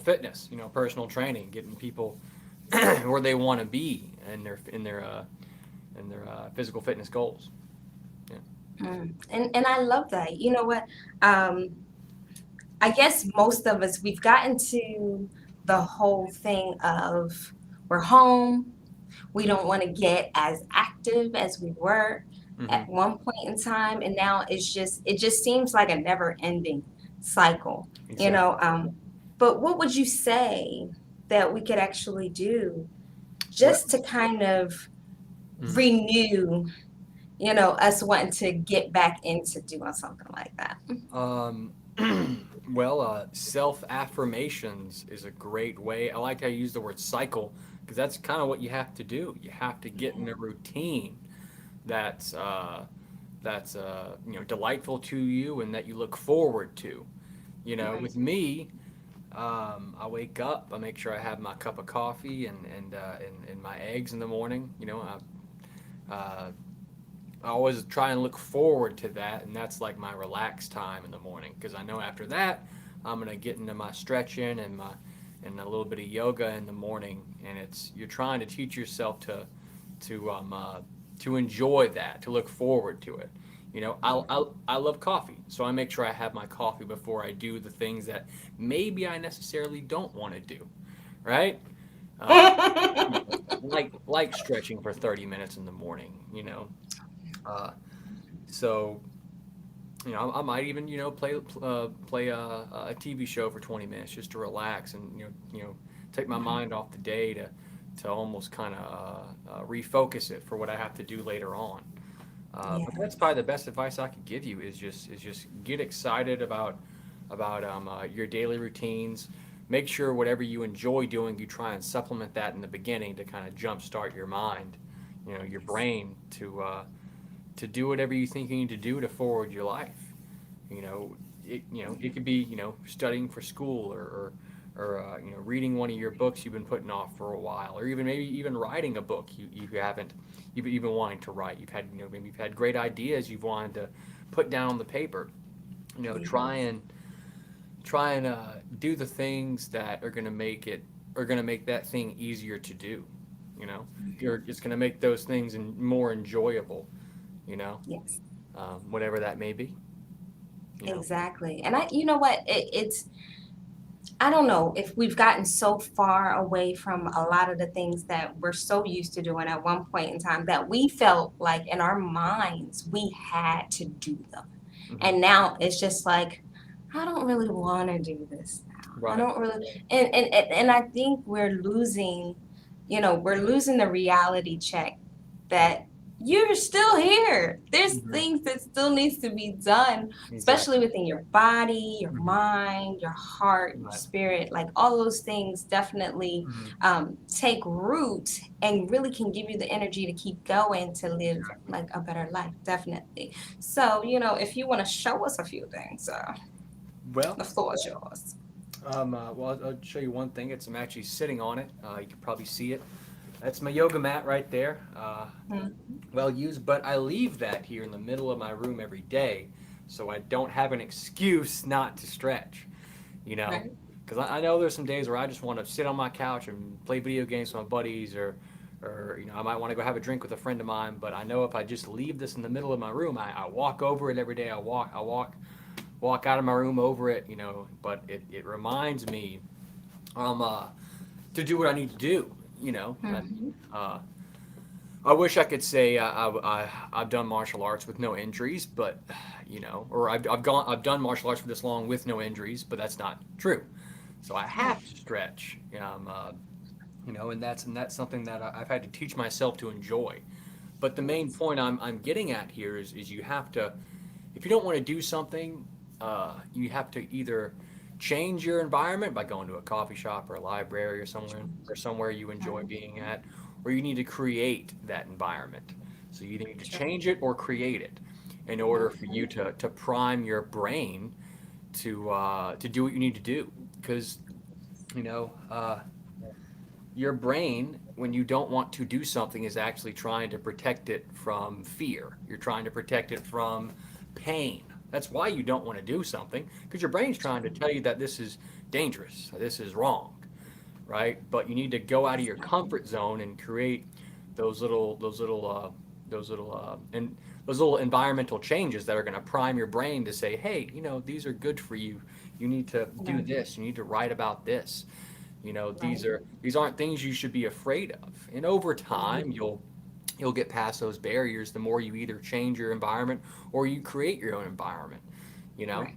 fitness, personal training, getting people where they want to be in their physical fitness goals. Yeah. And I love that. You know what? Um, I guess most of us, we've gotten to the whole thing of we're home. We don't want to get as active as we were at Hmm. one point in time, and now it just seems like a never ending cycle, you Exactly. know. But what would you say that we could actually do Well, just to kind of mm, renew, us wanting to get back into doing something like that? um, self affirmations is a great way. I like how you use the word cycle because that's kind of what you have to do. You have to get in a routine that's delightful to you and that you look forward to. Right. With me, I wake up, I make sure I have my cup of coffee and my eggs in the morning. I always try and look forward to that, and that's like my relaxed time in the morning because I know after that I'm gonna get into my stretching and a little bit of yoga in the morning, and it's you're trying to teach yourself to um uh, to enjoy that, to look forward to it. I love coffee, so I make sure I have my coffee before I do the things that maybe I necessarily don't want to do, right? Uh, like stretching for 30 minutes in the morning. Uh, so I might even play a TV show for 20 minutes just to relax and take my mind off the day to almost kind of refocus it for what I have to do later on. But Yeah. that's probably the best advice I could give you is just get excited about your daily routines. Make sure whatever you enjoy doing, you try and supplement that in the beginning to kind of jumpstart your mind, your Yes. brain to do whatever you think you need to do to forward your life. It could be studying for school or reading one of your books you've been putting off for a while, or even maybe even writing a book you haven't you've been wanting to write. Maybe you've had great ideas you've wanted to put down on the paper. Yeah. Try and do the things that are going to make that thing easier to do. You know, it's going to make those things more enjoyable. You know, Yes. whatever that may be. You know. Exactly. And you know what? I don't know if we've gotten so far away from a lot of the things that we're so used to doing at one point in time that we felt like in our minds we had to do them. Hmm. And now it's just like, I don't really want to do this now. I Right. don't really, and I think we're losing the reality check that you're still here. There's Hmm. things that still needs to be done, especially Exactly. within your body, your Hmm. mind, your heart, your Right. spirit. Like all those things definitely Hmm. take root and really can give you the energy to keep going to live Exactly. like a better life. Definitely. So, if you want to show us a few things, Well, the floor is yours. I'll show you one thing. I'm actually sitting on it. You can probably see it. That's my yoga mat right there. Mhm. Well used, but I leave that here in the middle of my room every day, so I don't have an excuse not to stretch. You know, Right? because I know there's some days where I just want to sit on my couch and play video games with my buddies, or I might want to go have a drink with a friend of mine. But I know if I just leave this in the middle of my room, I walk over it every day. I walk out of my room over it. But it reminds me um uh, to do what I need to do. Hmm. Uh, I wish I could say I've done martial arts with no injuries, but or I've done martial arts for this long with no injuries, but that's not true. So I have to stretch, and that's something that I've had to teach myself to enjoy. But the main Yes. point I'm getting at here is you have to, if you don't want to do something, you have to either change your environment by going to a coffee shop or a library or somewhere you enjoy Right. being at, or you need to create that environment. So you either need to True. change it or create it in order for you Hmm. to prime your brain to do what you need to do. Because you know, uh, your brain, when you don't want to do something, is actually trying to protect it from fear. You're trying to protect it from pain. That's why you don't want to do something, because your brain's trying to tell you that this is dangerous, this is wrong, right? But you need to go out of your comfort zone and create those little those little those little and those little environmental changes that are going to prime your brain to say, hey, these are good for you. You need to do Right. this. You need to write about this. Right. These aren't things you should be afraid of. And over time, Mhm. you'll get past those barriers the more you either change your environment or you create your own environment. You know, Right.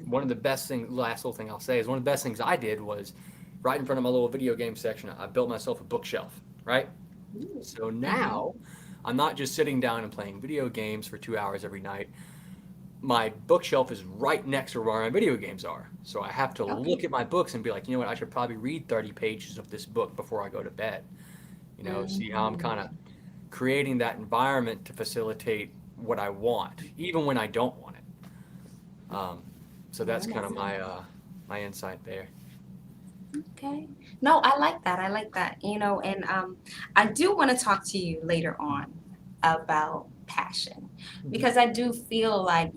one of the best things, last little thing I'll say is one of the best things I did was right in front of my little video game section, I built myself a bookshelf, right? Ooh. So Mhm. now I'm not just sitting down and playing video games for 2 hours every night. My bookshelf is right next to where my video games are. So I have to Okay. look at my books and be like, what, I should probably read 30 pages of this book before I go to bed. See how I'm kind of Mhm. creating that environment to facilitate what I want, even when I don't want it. So No, that's that kind makes of sense. my insight there. Okay. No, I like that. I like that. And I do want to talk to you later on about passion Mhm. because I do feel like,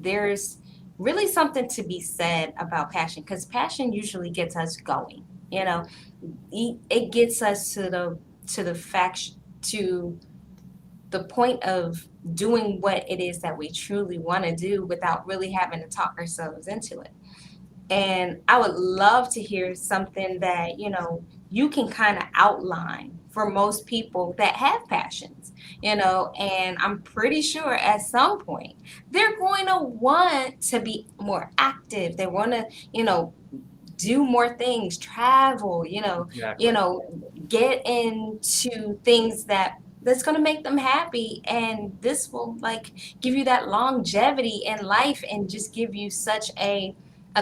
there's really something to be said about passion because passion usually gets us going. It gets us to the fact to the point of doing what it is that we truly want to do without really having to talk ourselves into it. And I would love to hear something that, you can kind of outline for most people that have passions, and I'm pretty sure at some point they're going to want to be more active. They want to, do more things, travel, Exactly. get into things that's going to make them happy, and this will like give you that longevity in life and just give you such a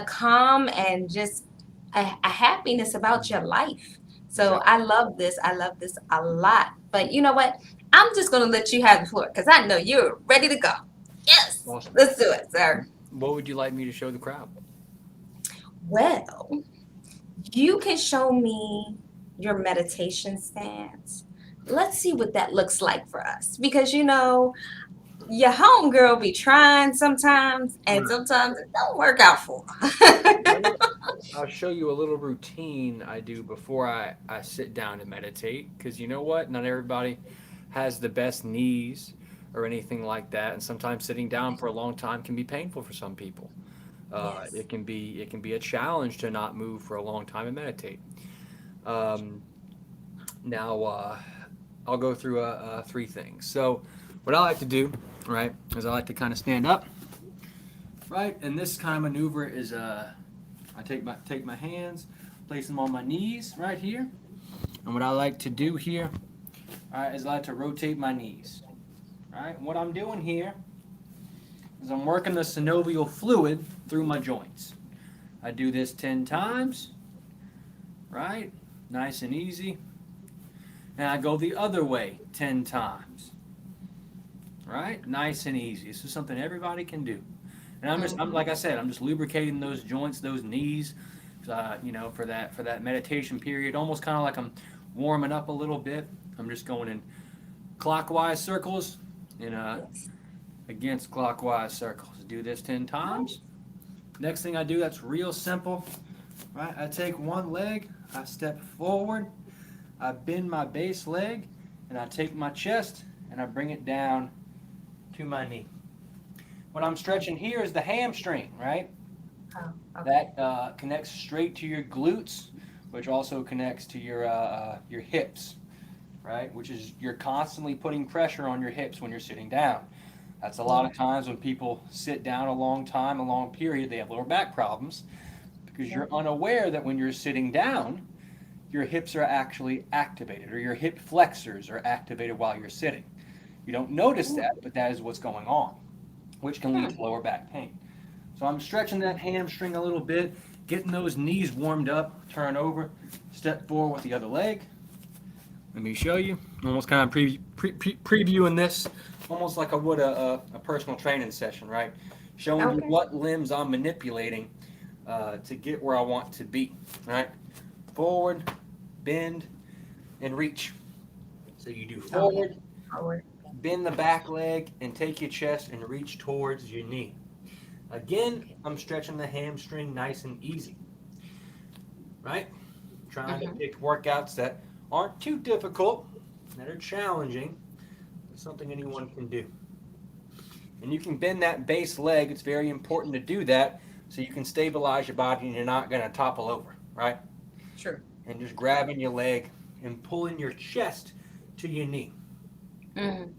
calm and just a happiness about Mhm. your life. So Exactly. I love this. I love this a lot. But you know what? I'm just going to let you have the floor because I know you're ready to go. Yes, Awesome. let's do it, sir. What would you like me to show the crowd? Well, you can show me your meditation stance. Let's see what that looks like for us. Because your homegirl be trying sometimes, and Right. sometimes it don't work out for her. Well, I'll show you a little routine I do before I sit down to meditate. Because you know what? Not everybody has the best knees or anything like that. And sometimes sitting down for a long time can be painful for some people. Yes. It can be a challenge to not move for a long time and meditate. Um, now, I'll go through three things. So, what I like to do, right, is I like to kind of stand up, right, and this kind of maneuver is I take my hands, place them on my knees right here, and what I like to do here, all right, is I like to rotate my knees. All right, what I'm doing here is I'm working the synovial fluid through my joints. I do this 10 times, right, nice and easy, and I go the other way 10 times. Right? Nice and easy. This is something everybody can do. And I'm Mm-hmm. like I said, I'm just lubricating those joints, those knees, for that meditation period. Almost kind of like I'm warming up a little bit. I'm just going in clockwise circles and Yes. against clockwise circles. Do this 10 times. Nice. Next thing I do, that's real simple. Right? I take one leg, I step forward, I bend my base leg, and I take my chest and I bring it down to my knee. What I'm stretching here is the hamstring, right? Oh, okay. That connects straight to your glutes, which also connects to your hips, right? Which is you're constantly putting pressure on your hips when you're sitting down. That's a lot Yeah. of times when people sit down a long time, a long period, they have lower back problems because Yeah. you're unaware that when you're sitting down, your hips are actually activated or your hip flexors are activated while you're sitting. You don't notice Mm. that, but that is what's going on, which can lead Hmm. to lower back pain. So I'm stretching that hamstring a little bit, getting those knees warmed up, turn over, step forward with the other leg. Let me show you. Almost kind of previewing this, almost like I would a personal training session, right? Showing you Okay. what limbs I'm manipulating to get where I want to be, right? Forward, bend, and reach. So you do Okay. forward, Forward. bend the back leg and take your chest and reach towards your knee. Again, I'm stretching the hamstring nice and easy, right? Trying to Mm-hmm. pick workouts that aren't too difficult, that are challenging, but something anyone can do. And you can bend that base leg. It's very important to do that so you can stabilize your body and you're not going to topple over, right? True. And just grabbing your leg and pulling your chest to your knee. Mm-hmm.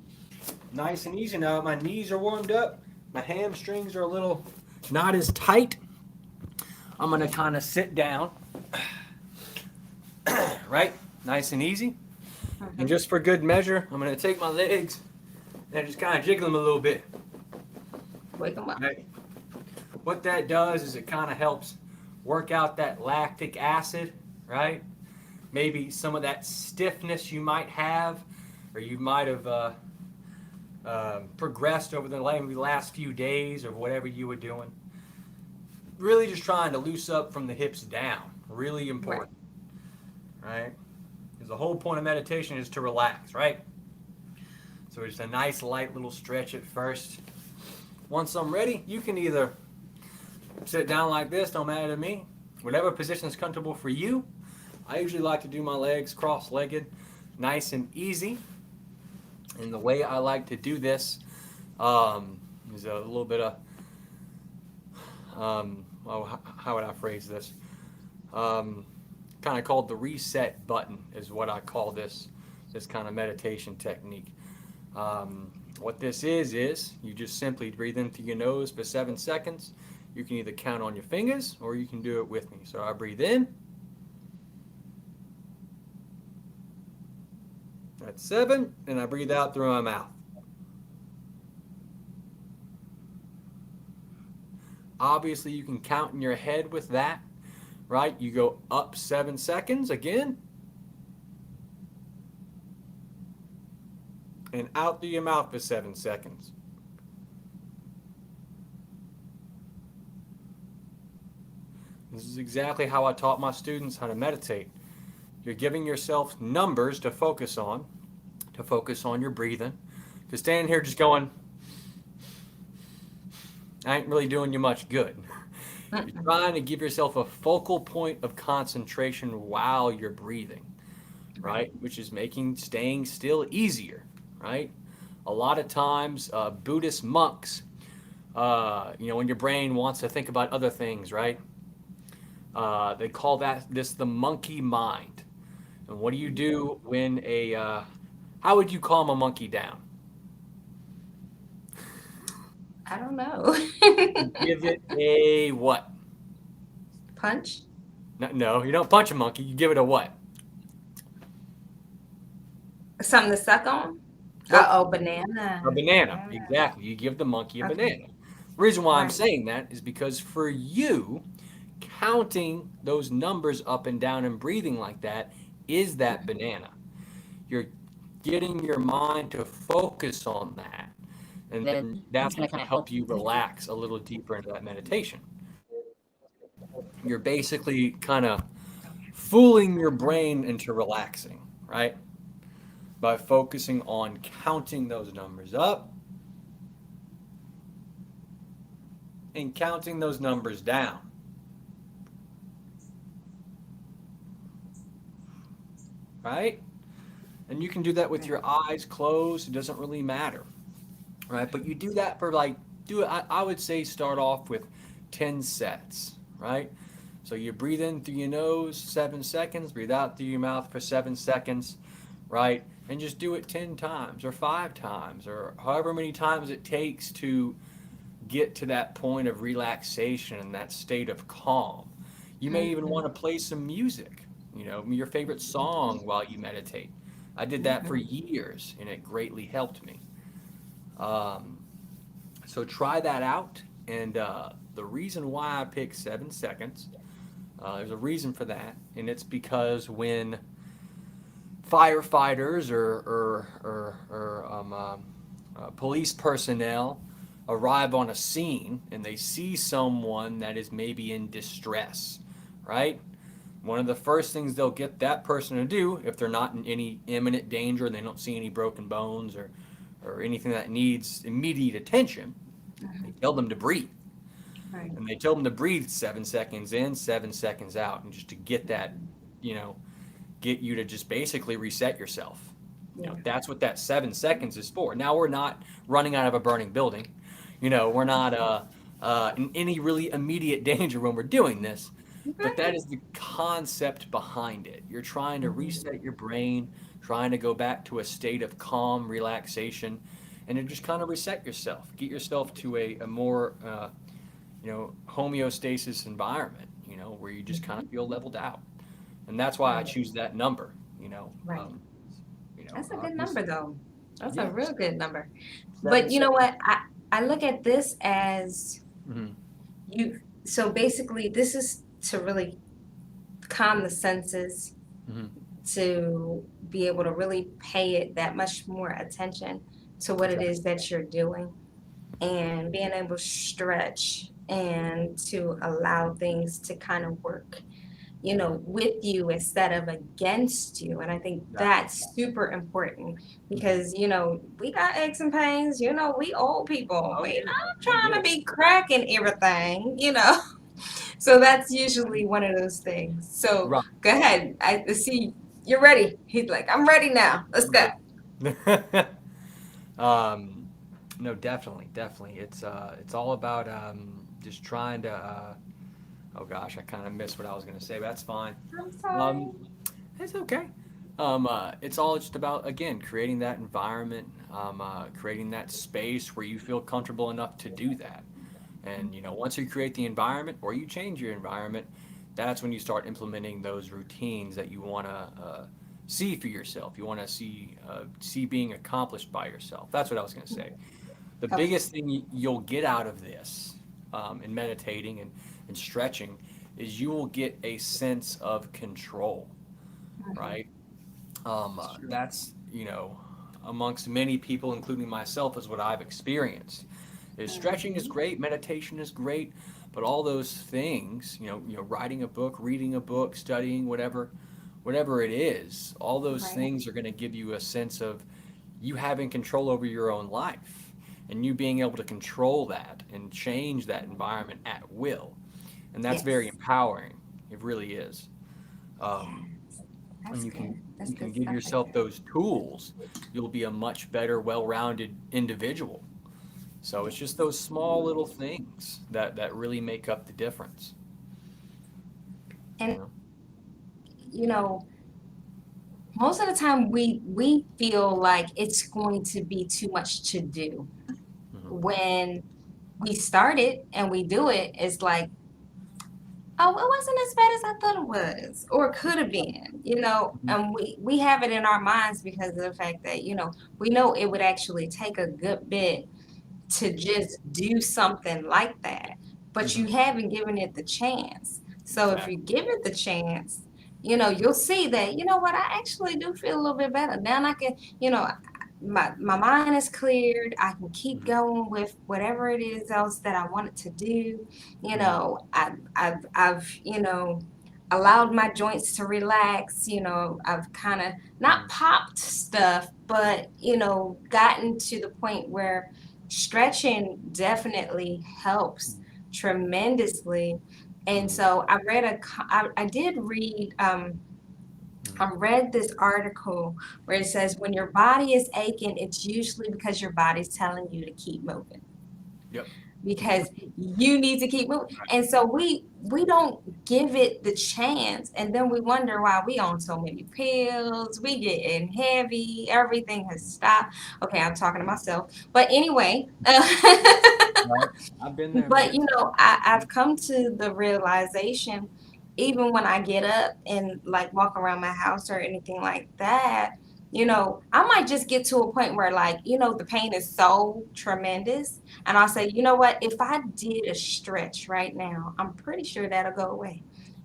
Nice and easy now. My knees are warmed up. My hamstrings are a little not as tight. I'm going to kind of sit down, right? Nice and easy. And Mm-hmm. just for good measure, I'm going to take my legs and just kind of jiggle them a little bit. Wake them up. Right? What that does is it kind of helps work out that lactic acid, right? Maybe some of that stiffness you might have, or you might have progressed over the last few days or whatever you were doing. Really just trying to loose up from the hips down. Really Right. important, right? Because the whole point of meditation is to relax, right? So just a nice light little stretch at first. Once I'm ready, you can either sit down like this, don't matter to me. Whatever position is comfortable for you. I usually like to do my legs cross-legged, nice and easy. And the way I like to do this is a little bit of, how would I phrase this? Kind of called the reset button is what I call this kind of meditation technique. What this is you just simply breathe in through your nose for 7 seconds. You can either count on your fingers or you can do it with me. So I breathe in. That's 7, and I breathe out through my mouth. Obviously, you can count in your head with that, right? You go up 7 seconds again, and out through your mouth for 7 seconds. This is exactly how I taught my students how to meditate. You're giving yourself numbers to focus on your breathing. Because standing here just going, I ain't really doing you much good. You're Mm-mm. trying to give yourself a focal point of concentration while you're breathing, Right. right? Which is making staying still easier, right? A lot of times, Buddhist monks, when your brain wants to think about other things, right? They call this the monkey mind. And what do you do when how would you calm a monkey down? I don't know. You give it a what? Punch? No, no, you don't punch a monkey. You give it a what? Something to suck on? Nope, Oh, banana. a banana. Banana. Exactly. You give the monkey a Okay. banana. The reason why I'm Right. saying that is because for you, counting those numbers up and down and breathing like that is that banana. You're getting your mind to focus on that. And then that's going to kind of help you relax a little deeper into that meditation. You're basically kind of fooling your brain into relaxing, right? By focusing on counting those numbers up and counting those numbers down, right? And you can do that with Right. your eyes closed. It doesn't really matter, right? But you do that for I would say start off with 10 sets, right? So you breathe in through your nose 7 seconds, breathe out through your mouth for 7 seconds, right? And just do it 10 times or 5 times or however many times it takes to get to that point of relaxation and that state of calm. You may even Mm-hmm. want to play some music, your favorite song while you meditate. I did that for Mm-hmm. years and it greatly helped me. Um, so try that out. And the reason why I picked 7 seconds, there's a reason for that. And it's because when firefighters or police personnel arrive on a scene and they see someone that is maybe in distress, right? One of the first things they'll get that person to do, if they're not in any imminent danger and they don't see any broken bones or or anything that needs immediate attention, they Mhm. tell them to breathe. Right. And they tell them to breathe 7 seconds in, 7 seconds out, and just to get that, you know, get you to just basically reset yourself. Yeah. That's what that 7 seconds is for. Now we're not running out of a burning building. We're not in any really immediate danger when we're doing this. But that Right. is the concept behind it. You're trying to Mhm. reset your brain, trying to go back to a state of calm relaxation, and to just kind of reset yourself. Get yourself to a more homeostasis environment, where you just kind of feel leveled out. And that's why I Right. choose that number, you know. Right. That's a good Just number, though. That's a yeah, real good number. seven But you know seconds. what? I look at this as Hmm. you. So basically, this is to really calm the senses, Hmm. to be able to really pay it that much more attention to what it Exactly. is that you're doing, and being able to stretch and to allow things to kind of work, with you instead of against you. And I think Exactly. that's super important Hmm. because, we got aches and pains, we old people. Oh We yeah, not I trying get to it. be cracking everything. So that's usually one of those things. So Right. go ahead. I see you're ready. He's like, I'm ready now. Let's I'm go. ready. um, no, definitely, definitely. It's all about just trying to. Oh gosh, I kind of missed what I was going to say, but that's fine. I'm Um, sorry. it's okay. It's all just about, again, creating that environment, creating that space where you feel comfortable enough to do that. And once you create the environment or you change your environment, that's when you start implementing those routines that you want to see for yourself. You want to see being accomplished by yourself. That's what I was going to say. The Okay. biggest thing you'll get out of this, in meditating and stretching, is you will get a sense of control, Mhm. right? It's true. That's, amongst many people, including myself, is what I've experienced. Is stretching is Mhm. great, meditation is great, but all those things, writing a book, reading a book, studying, whatever it is, all those Right. things are going to give you a sense of you having control over your own life and you being able to control that and change that environment at will. And that's very Yes. empowering. It really is. Um, Yes. and That's you can good. That's you can good give stuff right yourself there. those tools, you'll be a much better, well-rounded individual. So it's just those small little things that really make up the difference. And You know? you know, most of the time we feel like it's going to be too much to do. Hmm. When we start it and we do it, it's like, oh, it wasn't as bad as I thought it was, or it could have been. Hmm. And we have it in our minds because of the fact that, we know it would actually take a good bit to just do something like that, but Hmm. you haven't given it the chance. So if you Exactly. give it the chance, you'll see that, what, I actually do feel a little bit better. Now I can, my mind is cleared. I can keep Hmm. going with whatever it is else that I wanted to do. Hmm. I've allowed my joints to relax. I've kind of not Hmm. popped stuff, but gotten to the point where stretching definitely helps tremendously. And Hmm. so I did read, Hmm. I read this article where it says when your body is aching, it's usually because your body's telling you to keep moving, Yep. because you need to keep moving. Right. And so we don't give it the chance, and then we wonder why we on so many pills, we getting heavy, everything has stopped. Okay, I'm talking to myself, but anyway. Right. I've been there, But man. I've come to the realization, even when I get up and like walk around my house or anything like that, I might just get to a point where, like, the pain is so tremendous, and I'll say, you know what, if I did a stretch right now, I'm pretty sure that'll go away.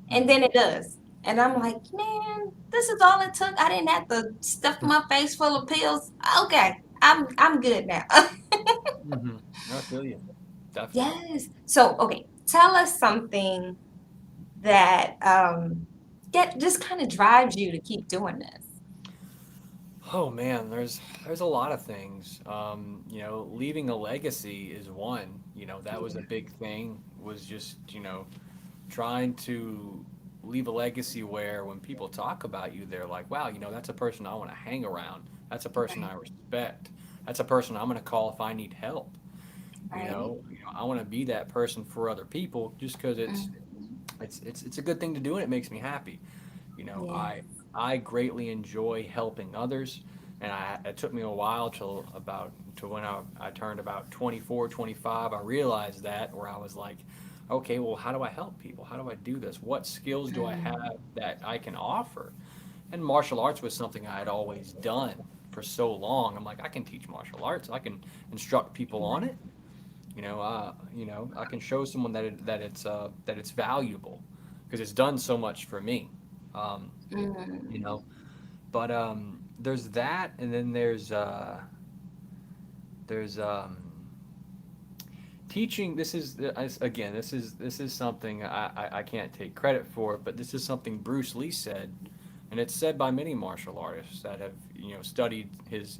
And Hmm. then it does. And I'm like, man, this is all it took. I didn't have to stuff my face full of pills. Okay, I'm good now. Hmm. I feel you. Definitely. Yes. So, okay, tell us something that just kind of drives you to keep doing this. Oh man, there's a lot of things. Leaving a legacy is one. That was a Yeah. big thing. Was just trying to leave a legacy where when people talk about you, they're like, wow, that's a person I want to hang around. That's a person Right. I respect. That's a person I'm going to call if I need help. Right. I want to be that person for other people just because it's Mhm. it's it's it's a good thing to do and it makes me happy. You know, Yeah. I greatly enjoy helping others, and it took me a while to when I turned about 24, 25. I realized that where I was like, okay, well, how do I help people? How do I do this? What skills do I Mm. have that I can offer? And martial arts was something I had always done for so long. I'm like, I can teach martial arts. I can instruct people on Right. it. I can show someone that it's valuable because it's done so much for me. Um, you Mm. know, but there's that, and then there's teaching. Again, this is something I can't take credit for, but this is something Bruce Lee said, and it's said by many martial artists that have studied his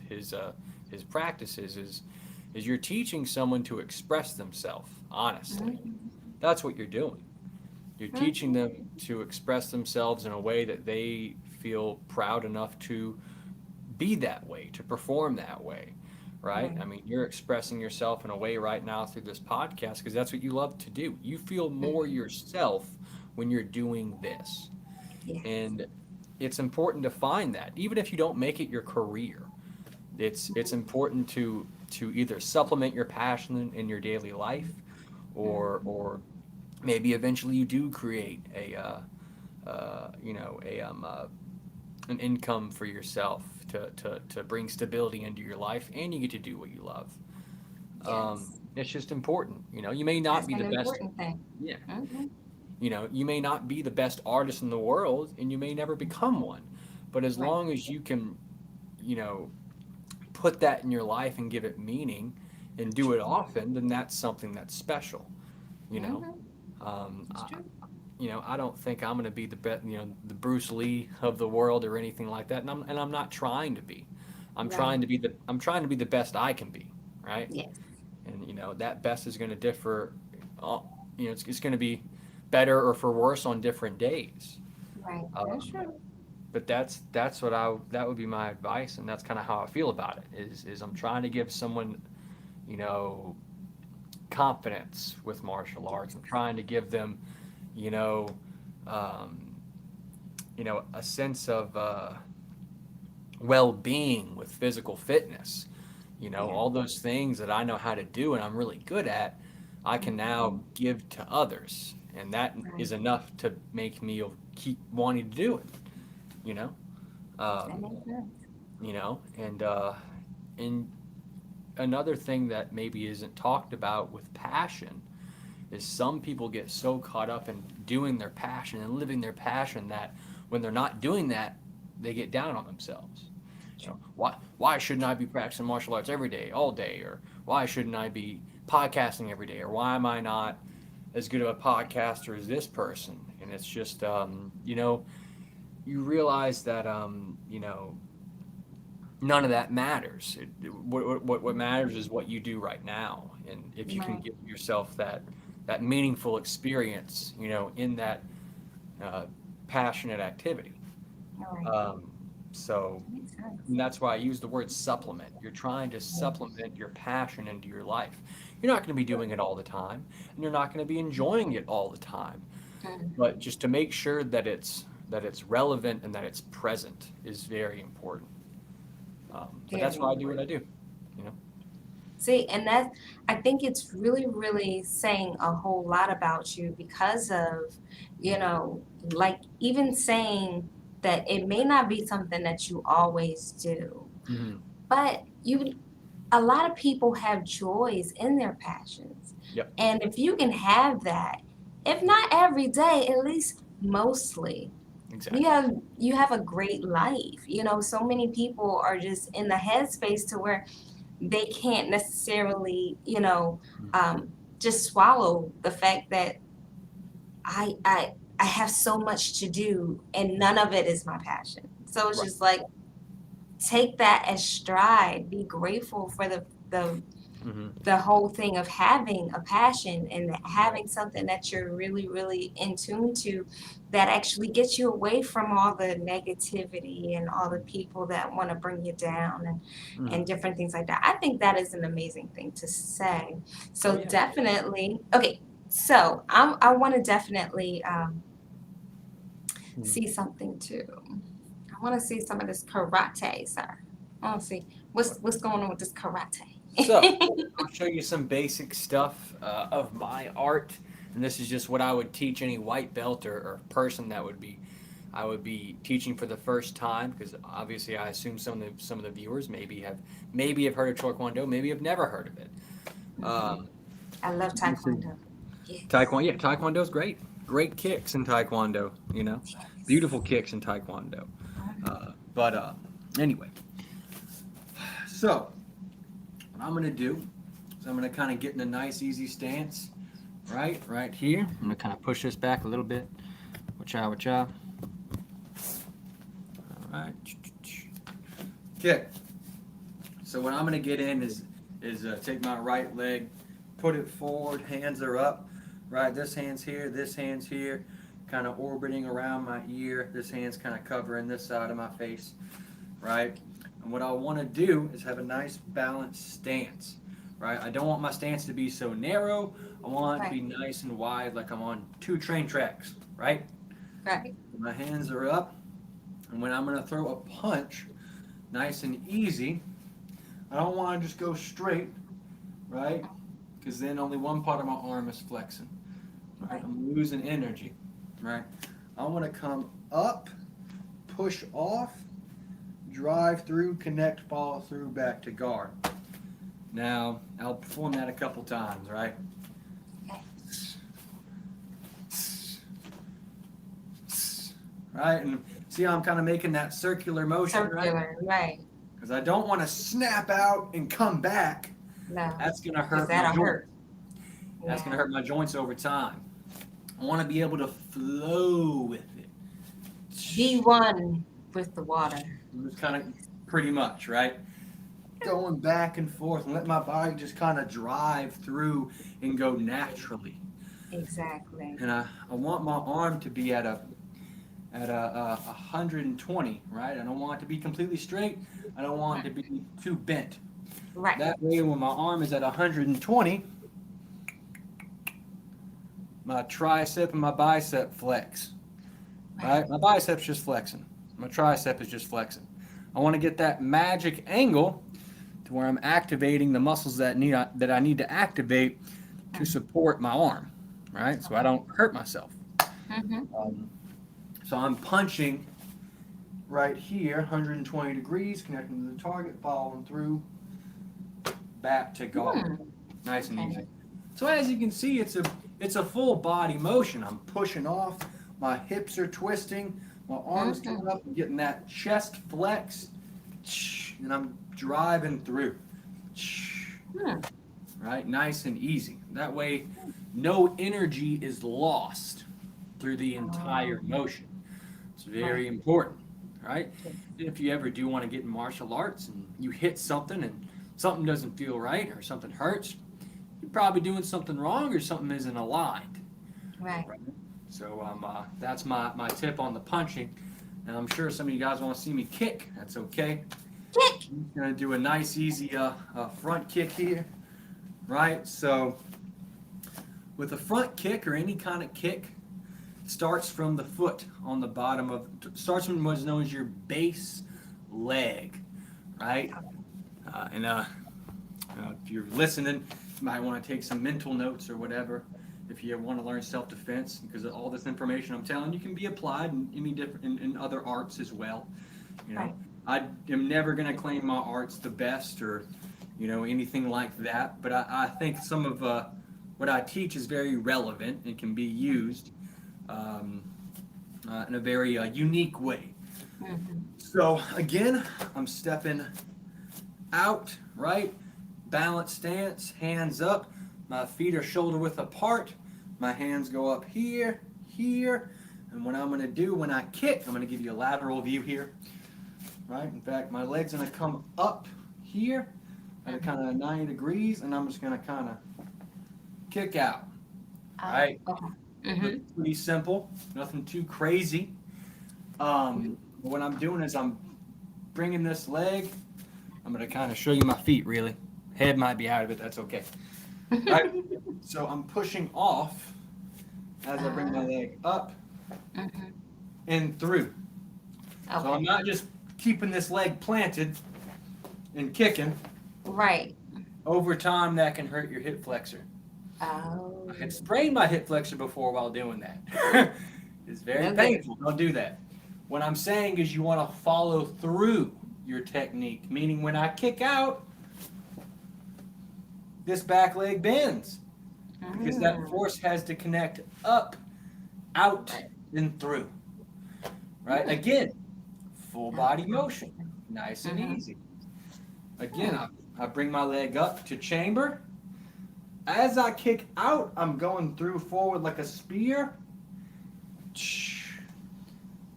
practices is you're teaching someone to express themselves honestly. Mm. That's what you're doing. You're teaching Mhm. them to express themselves in a way that they feel proud enough to be that way, to perform that way, right? I Right. mean, you're expressing yourself in a way right now through this podcast because that's what you love to do. You feel more Mm. yourself when you're doing this. Yes. And it's important to find that, even if you don't make it your career. It's important to either supplement your passion in your daily life, Mm. or maybe eventually you do create you know an income for yourself to bring stability into your life, and you get to do what you love. Yes. It's just important. You may not That's be an the best. important thing. Yeah. Hmm. You may not be the best artist in the world, and you may never become one, but as Right. long as you can you know put that in your life and give it meaning and do it True. often, then that's something that's special. you know Hmm. um, It's I, true. I don't think I'm going to be the Bruce Lee of the world or anything like that, and I'm not trying to be. Right. I'm trying to be the best I can be, right? Yes. And that best is going to differ. It's going to be better or for worse on different days. Right. That's Um, true. but that would be my advice, and that's kind of how I feel about it. Is I'm trying to give someone you know confidence with martial arts. I'm trying to give them you know um, a sense of well-being with physical fitness. Yeah. All those things that I know how to do and I'm really good at, I can now Hmm. give to others, and that Right. is enough to make me keep wanting to do it. You know, That um, makes sense. and another thing that maybe isn't talked about with passion is some people get so caught up in doing their passion and living their passion that when they're not doing that, they get down on themselves. True. Why shouldn't I be practicing martial arts every day, all day, or why shouldn't I be podcasting every day, or why am I not as good of a podcaster as this person? And it's just you realize that none of that matters. What matters is what you do right now, and if you can Right. give yourself that meaningful experience, in that uh, passionate activity. All right. Um, so That makes sense. and that's why I use the word supplement. You're trying to Yes. supplement your passion into your life. You're not going to be doing it all the time, and you're not going to be enjoying it all the time. Mhm. But just to make sure that it's relevant and that it's present is very important. But that's Very why I do what I important. do. You know. See, and that I think it's really, really saying a whole lot about you because of, like even saying that it may not be something that you always do, Hmm. but a lot of people have joys in their passions. Yep. And if you can have that, if not every day, at least mostly, you Exactly. have you have a great life. So many people are just in the headspace to where they can't necessarily, just swallow the fact that I have so much to do and none of it is my passion. So it's Right. just like take that as stride. Be grateful for the Hmm. the whole thing of having a passion and Right. having something that you're really, really in tune to that actually gets you away from all the negativity and all the people that want to bring you down and Hmm. different things like that. I think that is an amazing thing to say. Oh So yeah. definitely, okay. So I want to definitely Mhm. see something too. I want to see some of this karate, sir. I want to see what's going on with this karate. So, I'll show you some basic stuff of my art, and this is just what I would teach any white belt or person that I would be teaching for the first time, because obviously I assume some of the viewers maybe have heard of Taekwondo, maybe have never heard of it. Mhm. Um, I love this is Taekwondo. Taekwondo. Yes. Yeah, Taekwondo's great. Great kicks in Taekwondo. Beautiful Yes. kicks in Taekwondo. Mhm. But anyway, so what I'm gonna do is I'm gonna kind of get in a nice easy stance, right here. I'm gonna kind of push this back a little bit. Wacha, wacha. All right. Okay. So what I'm gonna get in is take my right leg, put it forward, hands are up, right? This hand's here, kind of orbiting around my ear. This hand's kind of covering this side of my face, right? And what I want to do is have a nice balanced stance, right? I don't want my stance to be so narrow. I want it to Right. be nice and wide, like I'm on two train tracks, right? Right. My hands are up, and when I'm gonna throw a punch, nice and easy, I don't want to just go straight, right? Because then only one part of my arm is flexing, right? Right. I'm losing energy, right? I want to come up, push off, drive through, connect, follow through, back to guard. Now, I'll perform that a couple times, right? Okay. Right? And see how I'm kind of making that circular motion, right? Circular. Right. Because I don't want to snap out and come back. No. That's going to Because hurt my that'll joint. hurt. That's going to Yeah. hurt my joints over time. I want to be able to flow with it. Be one with the water. It's kind of pretty much, right? Going back and forth and let my body just kind of drive through and go naturally. Exactly. And I want my arm to be at a 120, right? I don't want it to be completely straight. I don't want it to be too bent. Right. That way, when my arm is at 120, my tricep and my bicep flex, Right. right? My bicep's just flexing. My tricep is just flexing. I want to get that magic angle to where I'm activating the muscles that I need to activate to support my arm, right? So I don't hurt myself. Mm-hmm. Um, so I'm punching right here, 120 degrees, connecting to the target, following through, back to guard. Hmm. Nice and Okay. easy. So as you can see, it's a full body motion. I'm pushing off, my hips are twisting, my arms Mm-hmm. coming up, and getting that chest flex, and I'm driving through. Hmm. Right? Nice and easy. That way, no energy is lost through the entire Oh, motion. It's right. very important, right? Okay. If you ever do want to get in martial arts and you hit something and something doesn't feel right or something hurts, you're probably doing something wrong or something isn't aligned. Right. Right? So that's my tip on the punching. And I'm sure some of you guys want to see me kick. That's okay. Kick. I'm going to do a nice, easy front kick here. Right? So with a front kick or any kind of kick, starts from the foot on the bottom starts from what's known as your base leg, right? And if you're listening, you might want to take some mental notes or whatever. If you want to learn self-defense, because all this information I'm telling you can be applied in any different in other arts as well. You know, Right. I am never going to claim my art's the best or anything like that. But I think some of what I teach is very relevant and can be used um, in a very unique way. Mm-hmm. So again, I'm stepping out, right? Balance stance, hands up. My feet are shoulder width apart. My hands go up here, here. And what I'm going to do when I kick, I'm going to give you a lateral view here. right? In fact, my leg's gonna come up here at a kind of 90 degrees, and I'm just gonna kind of kick out, right? Okay. It's pretty simple, nothing too crazy. What I'm doing is I'm bringing this leg. I'm gonna kind of show you my feet. Really, head might be out of it. That's okay. Right. So I'm pushing off as I bring my leg up and through. So I'm not just keeping this leg planted and kicking. Right. Over time, that can hurt your hip flexor. Oh. I had sprained my hip flexor before while doing that. It's very painful. Don't do that. What I'm saying is you want to follow through your technique, meaning when I kick out, this back leg bends because that force has to connect up, out, and through. Right? Again, full body motion, nice and easy. Again, I bring my leg up to chamber. As I kick out, I'm going through forward like a spear.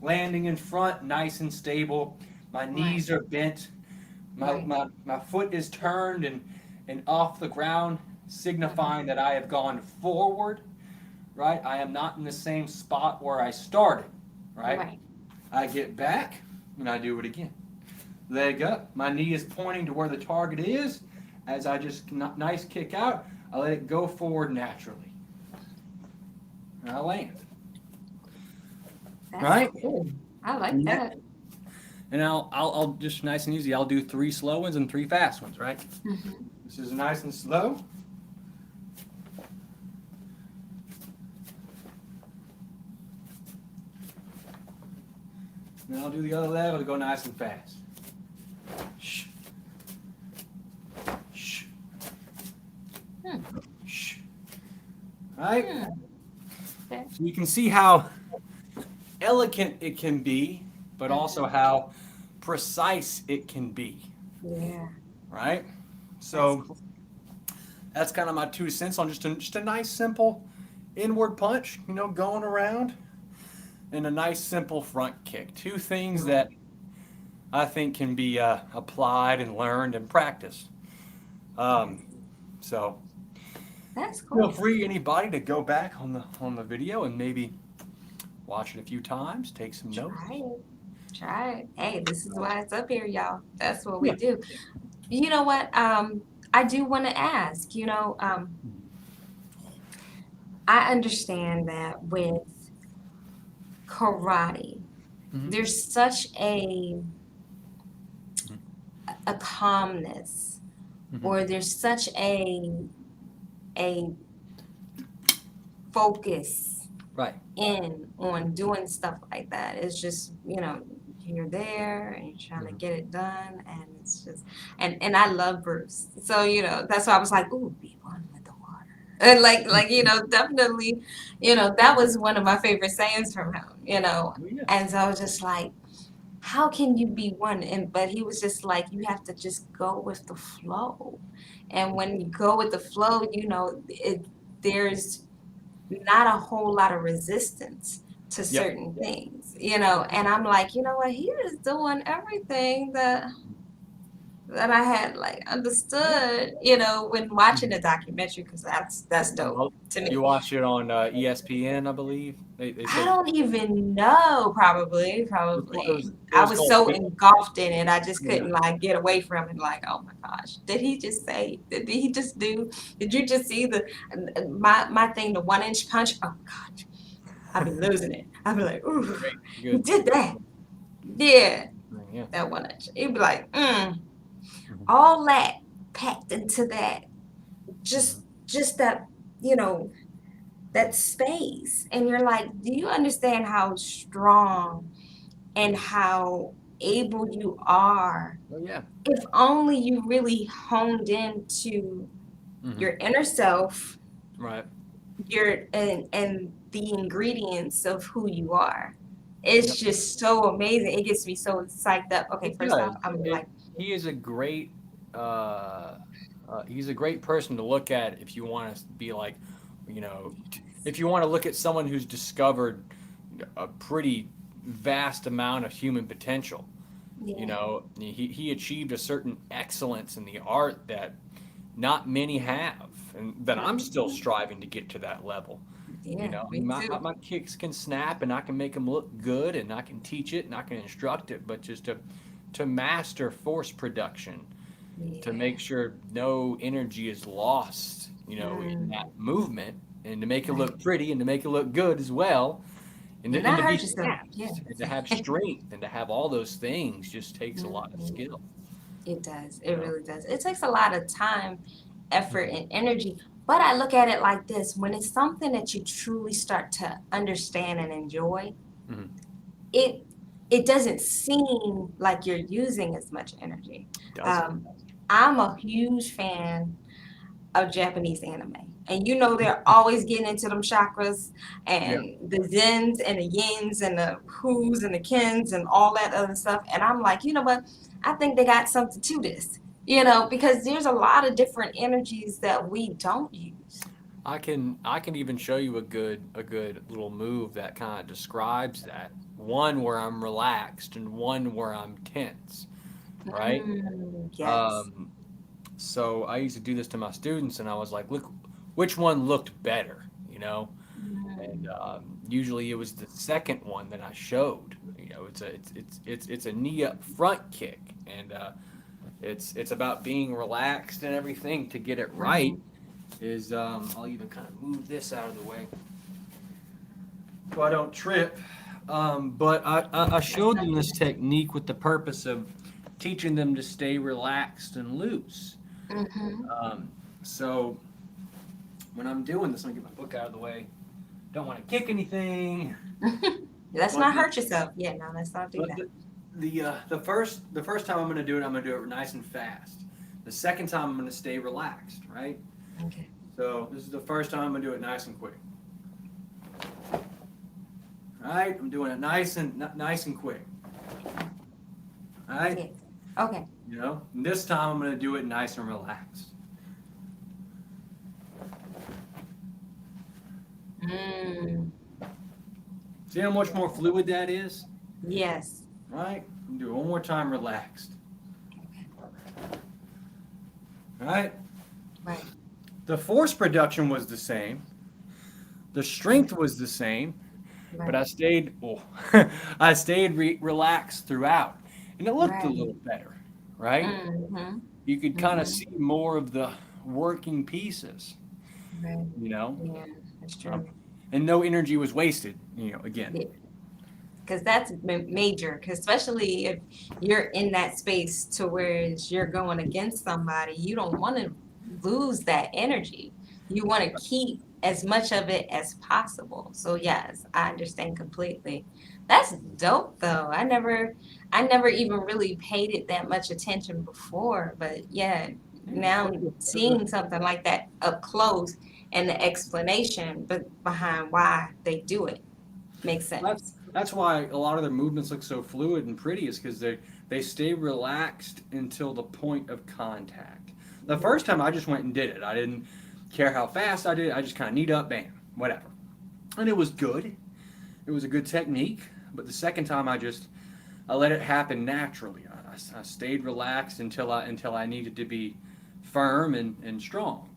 Landing in front, nice and stable. My knees are bent. My foot is turned and off the ground, signifying that I have gone forward. Right? I am not in the same spot where I started. Right? I get back and I do it again. Leg up. My knee is pointing to where the target is. As I just nice kick out, I let it go forward naturally. And I land. That's cool. I like that. And I'll just nice and easy. I'll do 3 slow ones and 3 fast ones, right? This is nice and slow. Then I'll do the other leg. I'll go nice and fast. Shh. Shh. Shh. Right? So you can see how elegant it can be, but also how precise it can be. Yeah. Right? So that's kind of my 2 cents on just a nice, simple inward punch, going around, and a nice, simple front kick. 2 things that I think can be applied and learned and practiced. So that's cool. Feel free, anybody, to go back on the video and maybe watch it a few times, take some notes. Try it. Hey, this is why it's up here, y'all. That's what we do. You know what? I do want to ask, I understand that with karate, there's such a calmness, or there's such a focus in on doing stuff like that. It's just, you're there and you're trying to get it done, and it's just and I love Bruce. So, that's why I was like, ooh, be one with the water. And like definitely, that was one of my favorite sayings from him, And so I was just like, how can you be one? But he was just like, you have to just go with the flow. And when you go with the flow, there's not a whole lot of resistance to certain things, and I'm like, you know what, he is doing everything that I had understood, when watching the documentary, because that's dope to me. You watch it on ESPN, I believe. They I don't even know. Probably. I was so engulfed in it, I just couldn't get away from it. Oh my gosh, did he just say? Did he just do? Did you just see my thing, the 1-inch punch? Oh God, I've been losing it. I'd be like, ooh, he did that. Yeah, that 1-inch. He'd be like, all that packed into that, just that, that space. And you're like, do you understand how strong and how able you are? If only you really honed into your inner self, and the ingredients of who you are. It's just so amazing. It gets me so psyched up. Okay, first off, I'm like, he is a great he's a great person to look at if you want to be like, if you want to look at someone who's discovered a pretty vast amount of human potential. You Yeah. know, he achieved a certain excellence in the art that not many have, and that I'm still Mhm. striving to get to that level. You Yeah, know, I me mean, too. my kicks can snap, and I can make them look good, and I can teach it, and I can instruct it, but just to master force production, to Yeah. make sure no energy is lost, you know, in that Mm, movement, and to make it right. look pretty and to make it look good as well, And and not to be hurt yourself. fast, and to Yes. have strength, and to have all those things just takes a lot of Mhm. skill, It does. you It know. really does. It takes a lot of time, effort, Mhm. and energy. But I look at it like this: when it's something that you truly start to understand and enjoy, Mhm. it it doesn't seem like you're using as much energy. Doesn't. Um, I'm a huge fan of Japanese anime. And you know they're always getting into them chakras Yeah. and the zens and the yins and the who's and the kins and all that other stuff. And I'm like, you know what? I think they got something to this. You know, because there's a lot of different energies that we don't use. I can even show you a good little move that kind of describes that. One where I'm relaxed and one where I'm tense, right? Yes. Um, so I used to do this to my students, and I was like, look, which one looked better, you know? And Mm, usually it was the second one that I showed. You know, it's a knee up front kick, and it's about being relaxed and everything to get it right. right. Is I'll even kind of move this out of the way so I don't trip. But I Let's showed not them do this technique with the purpose of teaching them to stay relaxed and loose. that. Um, so when I'm doing this, let me get my book out of the way. Don't want to kick anything. Let's But not hurt yourself. Yeah, no, let's not do but that. the first time I'm going to do it, I'm going to do it nice and fast. The second time I'm going to stay relaxed, right? Okay. So this is the first time I'm going to do it nice and quick. All right, I'm doing it nice and quick. All right, Yes. Okay. you know. And this time I'm going to do it nice and relaxed. Mm, See how much more fluid that is? yes. All right, I'm going to do it one more time relaxed. All right, Right. the force production was the same. The strength was the same, but Right. I stayed relaxed throughout, and it looked a Right. little better, right? Mm-hmm. You could kind of Mm-hmm. see more of the working pieces, Right. you know, Yeah, that's um, true. and no energy was wasted, you know. Again, Yeah, because that's major. Because especially if you're in that space to where you're going against somebody, you don't want to lose that energy. You want to keep as much of it as possible. So yes, I understand completely. That's dope though. I never even really paid it that much attention before, but yeah, yeah, now seeing something like that up close and the explanation but behind why they do it makes sense. that's why a lot of their movements look so fluid and pretty is because they stay relaxed until the point of contact. The first time I just went and did it. I didn't care how fast I did it. I just kind of kneed up, bam, whatever, and it was good. It was a good technique. But the second time I let it happen naturally. I stayed relaxed until I needed to be firm and strong.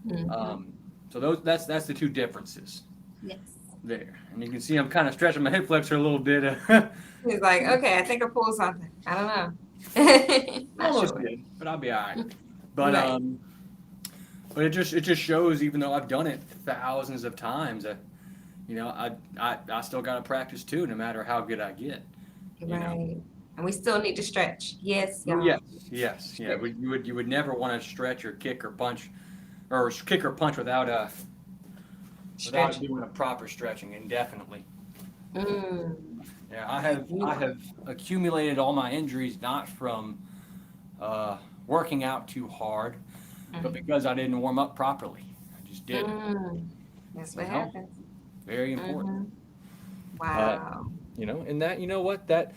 Hmm. Um, so that's the two differences Yes. there. And you can see I'm kind of stretching my hip flexor a little bit. He's like, okay, I think I pulled something. I don't know. Not Almost sure. did, but I'll be all right. But Right. it just shows, even though I've done it thousands of times, that you know I still got to practice too, no matter how good I get. You know. Right. And we still need to stretch. Yes, Oh yes, y'all. yes, yeah. Stretch. You would never want to stretch or kick or punch, or kick or punch without Stretching. doing a proper stretching indefinitely. Mm. Yeah, I You- have accumulated all my injuries not from working out too hard, but mm, because I didn't warm up properly. I just didn't. That's You what know, happens. very important. Hmm. Uh, Wow. you know, and that you know what that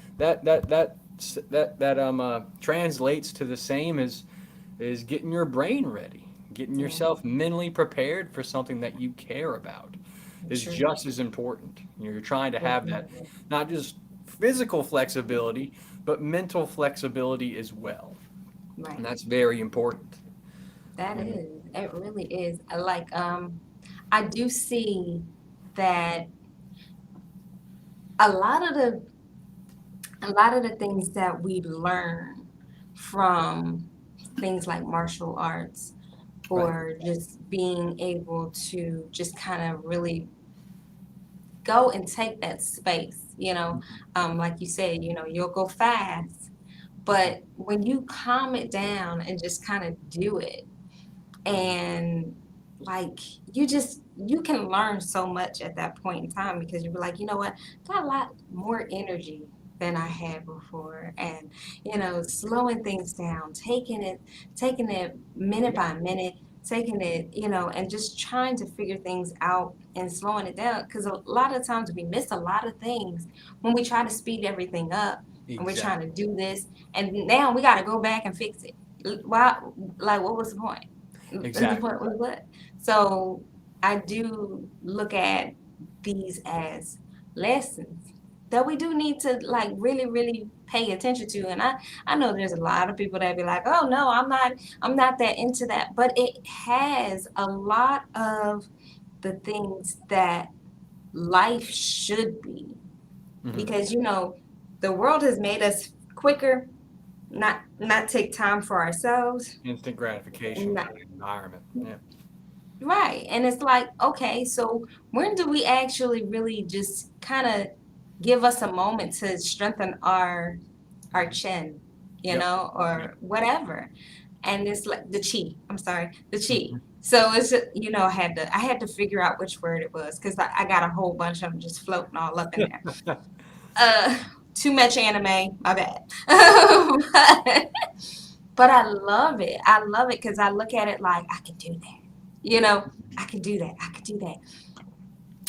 translates to the same as is getting your brain ready, getting Yeah. yourself mentally prepared for something that you care about is True. just as important. You know, you're trying to It have that really is. not just physical flexibility, but mental flexibility as well. And Right. that's very important. That Mhm. is. It really is. Like, I do see that a lot of the a lot of the things that we learn from things like martial arts Right. or just being able to just kind of really go and take that space, like you said, you'll go fast, but when you calm it down and just kind of do it, and like you can learn so much at that point in time because you'll be like, you know what, got a lot more energy than I had before, and slowing things down, taking it minute Yeah, by minute, taking it, and just trying to figure things out and slowing it down, because a lot of times we miss a lot of things when we try to speed everything up and we're trying to exactly. do this, and now we got to go back and fix it. Why? Like, what was the point? And the Exactly. point was what? So I do look at these as lessons that we do need to like really, really pay attention to. And I know there's a lot of people that be like, oh no, I'm not that into that. But it has a lot of the things that life should be. Hmm. Because the world has made us quicker, not take time for ourselves. Instant gratification Not, kind of environment. Yeah. Right. And it's like, okay, so when do we actually really just kind of give us a moment to strengthen our Hmm. chin, Yep. Yep. or whatever. And it's like the chi. I'm sorry, the chi. Mhm. So it's just, I had to figure out which word it was because I got a whole bunch of them just floating all up in there. Uh, Too much anime, my bad. But I love it. I love it because I look at it like I can do that. You know, I can do that. I can do that.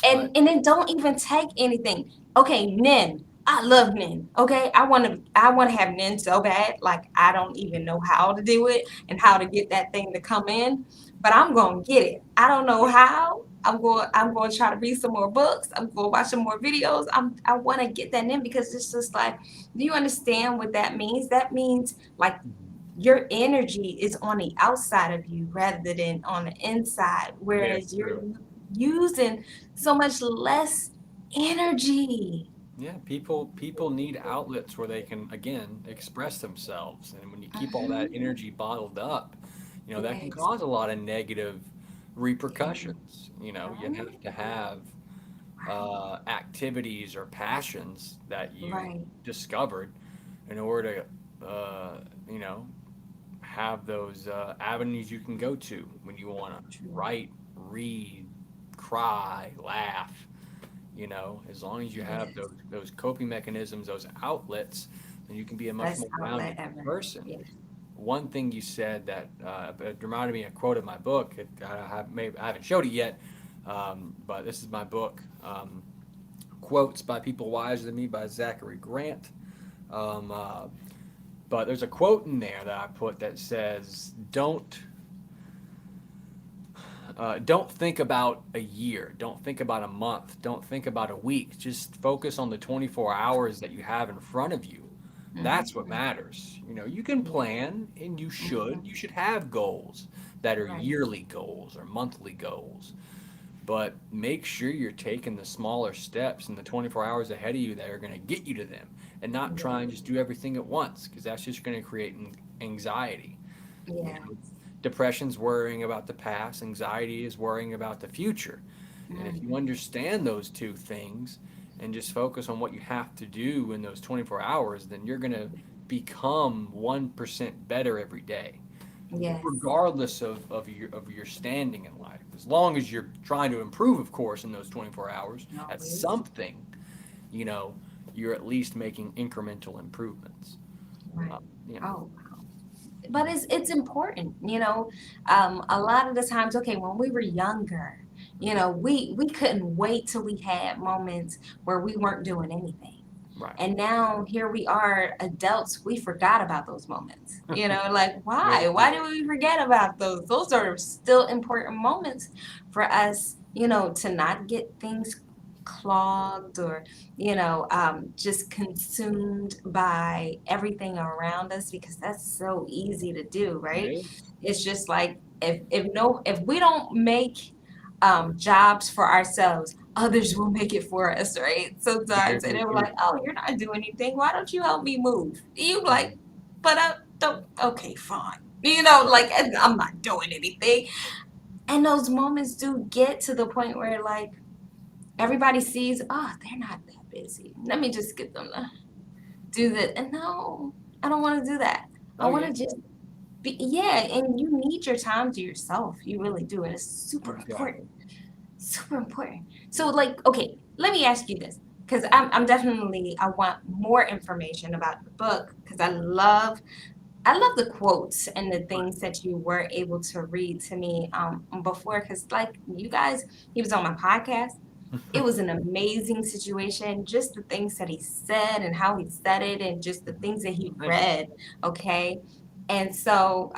Right. And it don't even take anything. Okay, Nin. I love Nin. Okay, I want to have Nin so bad. Like I don't even know how to do it and how to get that thing to come in, but I'm gonna get it. I don't know how. I'm going to try to read some more books. I'm going to watch some more videos. I want to get that in because it's just like, do you understand what that means? That means like Mhm. your energy is on the outside of you rather than on the inside, Very whereas you're true. using so much less energy. Yeah, people need outlets where they can again express themselves, and when you keep all that Hmm. energy bottled up, that can Yes. cause a lot of negative Yeah. repercussions. You Right. have to have Right. activities or passions that you Right. discovered in order to you know have those avenues you can go to when you want to True. write, read, cry, laugh. As long as you have Yes. those coping mechanisms, those outlets, then you can be a much Best more outlet rounded ever. person. Yes. One thing you said that it reminded me of a quote of my book. I haven't showed it yet, but this is my book. Quotes by People Wiser Than Me by Zachary Grant. Um, uh, but there's a quote in there that I put that says, don't think about a year. Don't think about a month. Don't think about a week. Just focus on the 24 hours that you have in front of you. That's what Hmm. matters. You can Yeah. plan and you should. Hmm. You should have goals that are Right. yearly goals or monthly goals. But make sure you're taking the smaller steps in the 24 hours ahead of you that are going to get you to them and not try and Yes. just do everything at once because that's just going to create anxiety. You Yeah. know, depression's worrying about the past, anxiety is worrying about the future. And if you Hmm. understand those two things and just focus on what you have to do in those 24 hours, then you're going to become 1% better every day, Yes. regardless of your standing in life. As long as you're trying to improve, of course, in those 24 hours at Always. something, you know, you're at least making incremental improvements. Uh, Right. you know. Oh, but it's important, a lot of the times, okay, when we were younger, we couldn't wait till we had moments where we weren't doing anything, Right. and now here we are adults, we forgot about those moments, like Very why true. do we forget about those are still important moments for us, to not get things clogged or, just consumed by everything around us because that's so easy to do, It right? is. It's just like if we don't make jobs for ourselves, others will make it for us, right? Sometimes, and Very they're true. like, "Oh, you're not doing anything. Why don't you help me move?" You like, but I don't. Okay, fine. Like I'm not doing anything. And those moments do get to the point where like everybody sees, oh, they're not that busy. Let me just get them to do that. And no, I don't want to do that. I Oh want yeah, to just be, yeah. And you need your time to yourself. You really do. And it's super exactly. important. Super important. So, like, okay, let me ask you this. Because I'm definitely, I want more information about the book because I love the quotes and the things that you were able to read to me before. Because, like, you guys, he was on my podcast. It was an amazing situation. Just the things that he said and how he said it, and just the things that he Thank you. read. Okay. And so,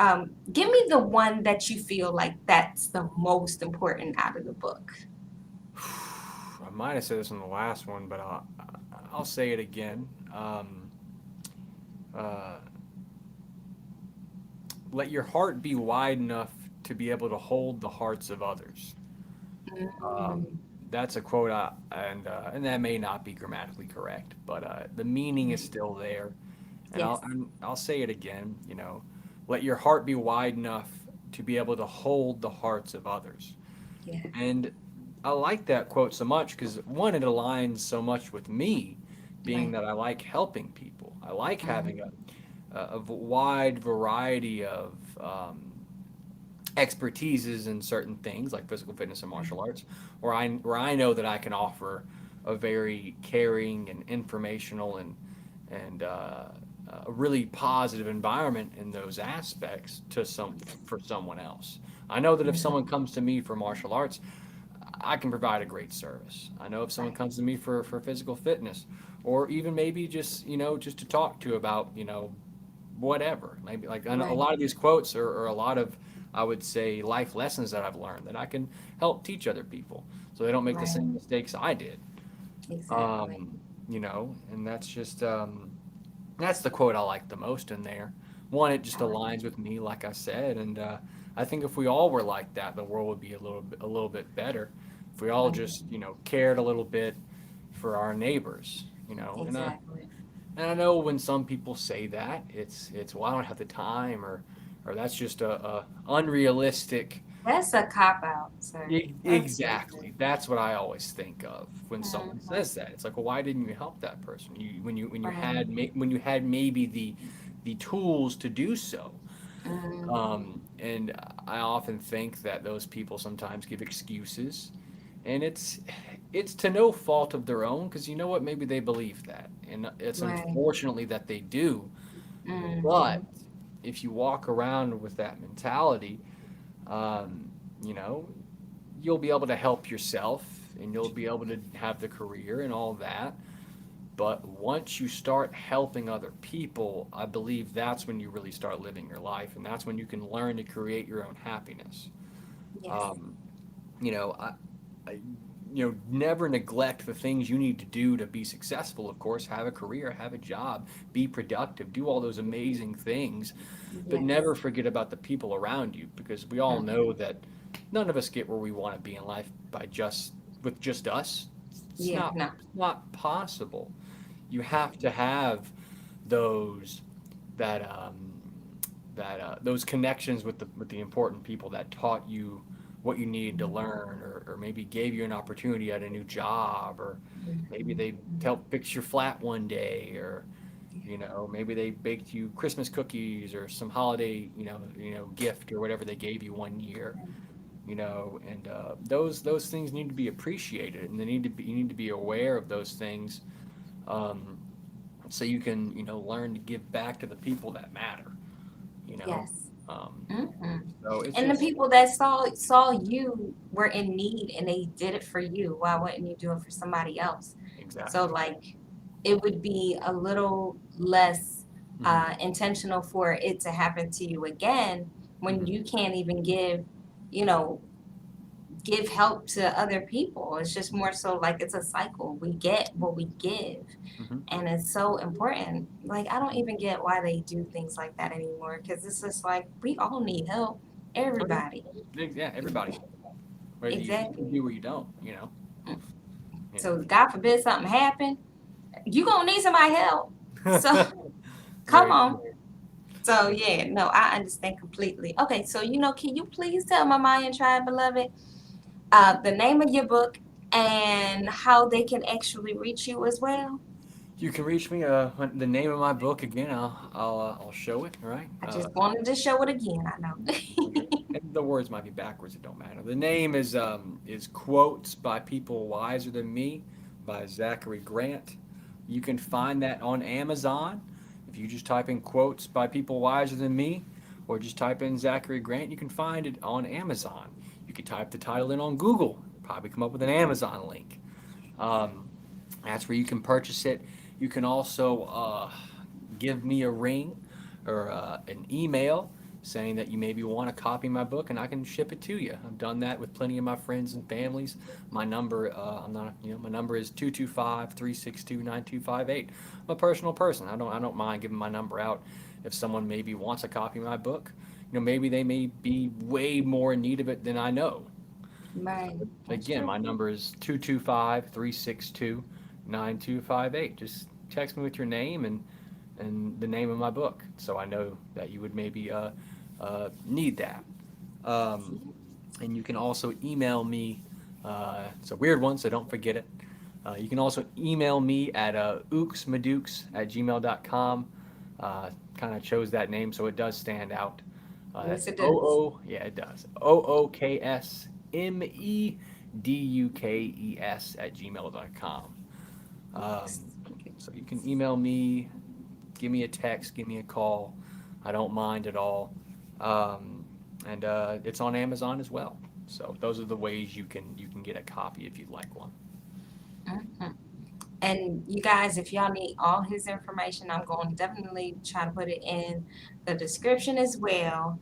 give me the one that you feel like that's the most important out of the book. I might have said this in the last one, but I'll say it again. Uh, Let your heart be wide enough to be able to hold the hearts of others. Um, Mm, that's a quote, and that may not be grammatically correct, but the meaning is still there. yes. And I'll say it again. Let your heart be wide enough to be able to hold the hearts of others. Yeah. And I like that quote so much because one, it aligns so much with me, being Right. that I like helping people. I like having Mhm. a wide variety of expertises in certain things like physical fitness and martial arts, where I know that I can offer a very caring and informational and a really positive environment in those aspects for someone else. I know that if Mhm. someone comes to me for martial arts, I can provide a great service. I know if someone Right. comes to me for physical fitness, or even maybe just to talk to about whatever. Maybe like a Right. lot of these quotes are a lot of, I would say, life lessons that I've learned that I can help teach other people so they don't make the Right. same mistakes I did. Exactly. Um, and that's the quote I like the most in there. One, it just I like aligns with me, like I said, and I think if we all were like that, the world would be a little bit better. If we all right. just cared a little bit for our neighbors, Exactly. and I know when some people say that, it's well, I don't have the time, or that's just a unrealistic. That's a cop out, sir. That's just it. Exactly. That's what I always think of when someone Mhm. says that. It's like, well, why didn't you help that person? Right. When you had maybe the tools to do so. Mhm. And I often think that those people sometimes give excuses, and it's to no fault of their own because you know what? Maybe they believe that, and it's Right. unfortunately that they do. But Mhm. if you walk around with that mentality, um, you know, you'll be able to help yourself and you'll be able to have the career and all that. But once you start helping other people, I believe that's when you really start living your life, and that's when you can learn to create your own happiness. Yes. Um, you know, I never neglect the things you need to do to be successful. Of course, have a career, have a job, be productive, do all those amazing things, but Yes. never forget about the people around you because we all know Mhm. that none of us get where we want to be in life with just us. It's Yeah. not No. it's not possible. You Right. have to have those that those connections with the important people that taught you what you needed to learn, or maybe gave you an opportunity at a new job, or maybe Mhm. they helped fix your flat one day, or maybe they baked you Christmas cookies or some holiday gift or whatever they gave you one year. And those things need to be appreciated, and you need to be aware of those things, um, so you can learn to give back to the people that matter. You know, Yes. um, Mhm. so it's And the just people that saw you were in need and they did it for you. Why wouldn't you do it for somebody else? So exactly. like it would be a little less Hmm. intentional for it to happen to you again when Hmm. you can't even give, you know, give help to other people. It's just more so like it's a cycle. We get what we give. Hmm. And it's so important. Like, I don't even get why they do things like that anymore because it's just like we all need help. Oh yeah, Everybody. yeah, everybody. Whether you Exactly. do or you don't, you know. Yeah. So, God forbid something happen, you gonna need somebody help. So, come Very on. true. So, Very yeah, no, I understand completely. Okay, so, can you please tell my Mayan tribe, beloved, the name of your book and how they can actually reach you as well? You can reach me. The name of my book again. I'll show it. All right. I just wanted to show it again. I Okay. know. And the words might be backwards. It don't matter. The name is Quotes by People Wiser Than Me by Zachary Grant. You can find that on Amazon. If you just type in Quotes by People Wiser Than Me, or just type in Zachary Grant, you can find it on Amazon. You can type the title in on Google. Probably come up with an Amazon link. Um, that's where you can purchase it. You can also give me a ring or an email saying that you maybe want to copy my book and I can ship it to you. I've done that with plenty of my friends and families. My number, I'm not, my number is 225-362-9258. I'm a personal person. I don't mind giving my number out if someone maybe wants a copy of my book. Maybe they may be way more in need of it than I know. So Right. That's again, true. my number is 225-362-9258. Just text me with your name and the name of my book, so I know that you would maybe need that. Um, and you can also email me. It's a weird one, so don't forget it. You can also email me at ooksmadukes@gmail.com. Kind of chose that name, so it does stand out. Yes, That's it does. yeah, it does. OOKSMEDUKES@gmail.com. Oops. Um, so you can email me, give me a text, give me a call. I don't mind at all. Um, and it's on Amazon as well. So those are the ways you can get a copy if you'd like one. Mhm. And you guys, if y'all need all his information, I'm going to definitely try to put it in the description as well.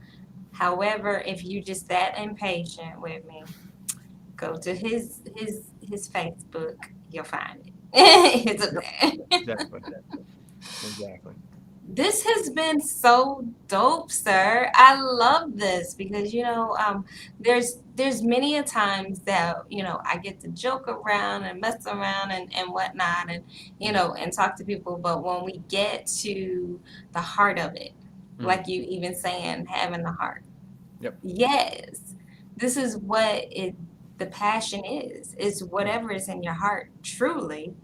However, if you just that impatient with me, go to his Facebook. You'll find it. It's up Yep. there. Exactly. Exactly. This has been so dope, sir. I love this because there's many a times that I get to joke around and mess around and whatnot and Mm. and talk to people, but when we get to the heart of it, Mm. like you even saying having the heart, Yep. yes, this is what the passion is Mm. whatever is in your heart truly.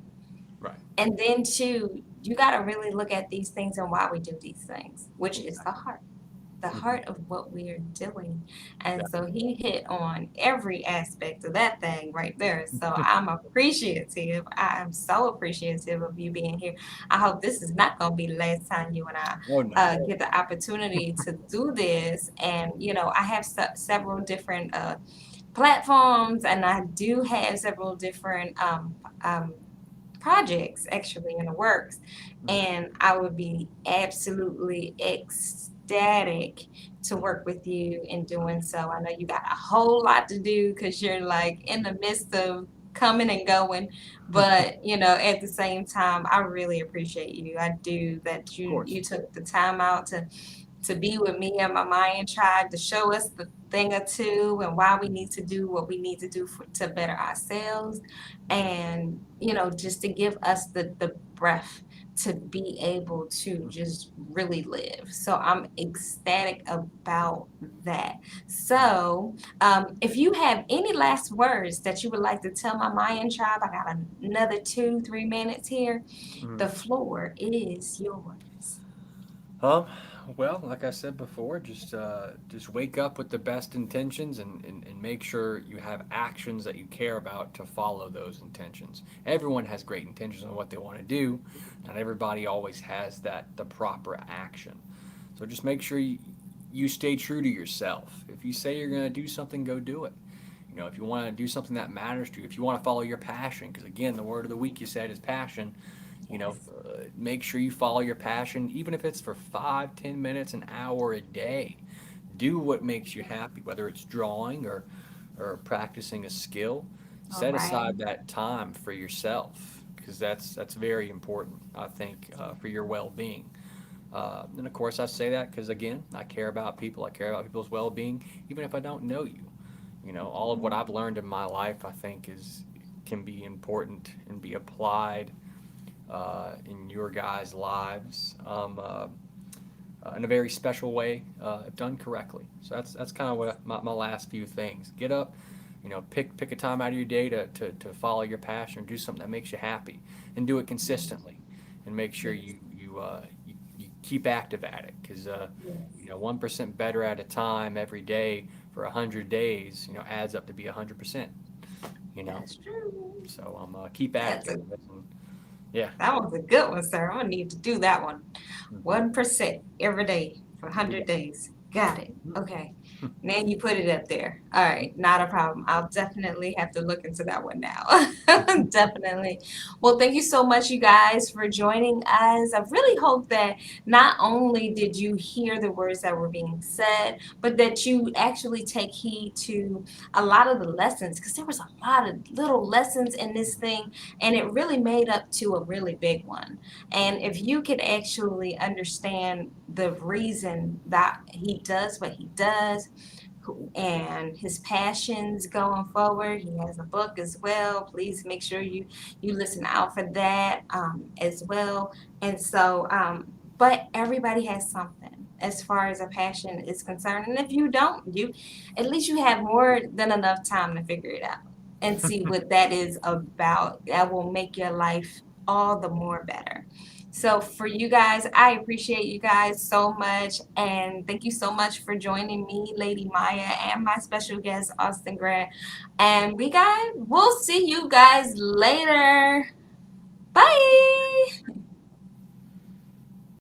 Right. And then too, you got to really look at these things and why we do these things, which is Exactly. the Hmm. heart of what we are doing. And so Exactly. he hit on every aspect of that thing right there. So I'm appreciative. I am so appreciative of you being here. I hope this is not going to be the last time you and I Oh no. get the opportunity to do this. And, I have several different platforms and I do have several different projects actually in the works, Mm. and I would be absolutely ecstatic to Mm. work with you in doing so. I know you got a whole lot to do because you're like in the midst of coming and going, but at the same time, I really appreciate you. I do that Of you course. you took the time out to be with me and my Mayan tribe to show us the thing or two and why we need to do what we need to do to better ourselves Hmm. and just to give us the breath to be able to Hmm. just really live. So I'm ecstatic about that. Hmm. So if you have any last words that you would like to tell my Mayan tribe, I got another 2-3 minutes here. Hmm. The floor is yours. Um, well, like I said before, just wake up with the best intentions and make sure you have actions that you care about to follow those intentions. Everyone has great intentions on what they want to do. Not everybody always has the proper action. So just make sure you stay true to yourself. If you say you're going to do something, go do it. If you want to do something that matters to you, if you want to follow your passion, because again, the word of the week you said is passion. Yes. Make sure you follow your passion, even if it's for 5, 10 minutes, an hour a day. Do what makes you happy, whether it's drawing or or practicing a skill, All set right. aside that time for yourself because that's very important, I think, for your well-being. And of course, I say that because again, I care about people. I care about people's well-being, even if I don't know you. You know, all of what I've learned in my life, I think, is can be important and be applied in your guys' lives in a very special way if done correctly. So that's kind of what my last few things. Get up, you know, pick a time out of your day to follow your passion or do something that makes you happy, and do it consistently, and make sure Yes. you keep active at it because Yes. you know 1% better at a time every day for 100 days, you know, adds up to be 100%. You know, That's true. so keep That's active. a And, yeah. that one's a good one, sir. I'm gonna need to do that one. Hmm. 1% every day for Yeah. 100 days. Got it. Mhm. Okay. Now you put it up there. All right, not a problem. I'll definitely have to look into that one now. Definitely. Well, thank you so much, you guys, for joining us. I really hope that not only did you hear the words that were being said, but that you actually take heed to a lot of the lessons, because there was a lot of little lessons in this thing, and it really made up to a really big one. And if you could actually understand the reason that he does what he does and his passions going forward, he has a book as well. Please make sure you listen out for that as well. And so, but everybody has something as far as a passion is concerned. And if you don't, you at least you have more than enough time to figure it out and see what that is about. That will make your life all the more better. So for you guys, I appreciate you guys so much, and thank you so much for joining me, Lady Myya, and my special guest, Austin Grant. And we'll see you guys later. Bye.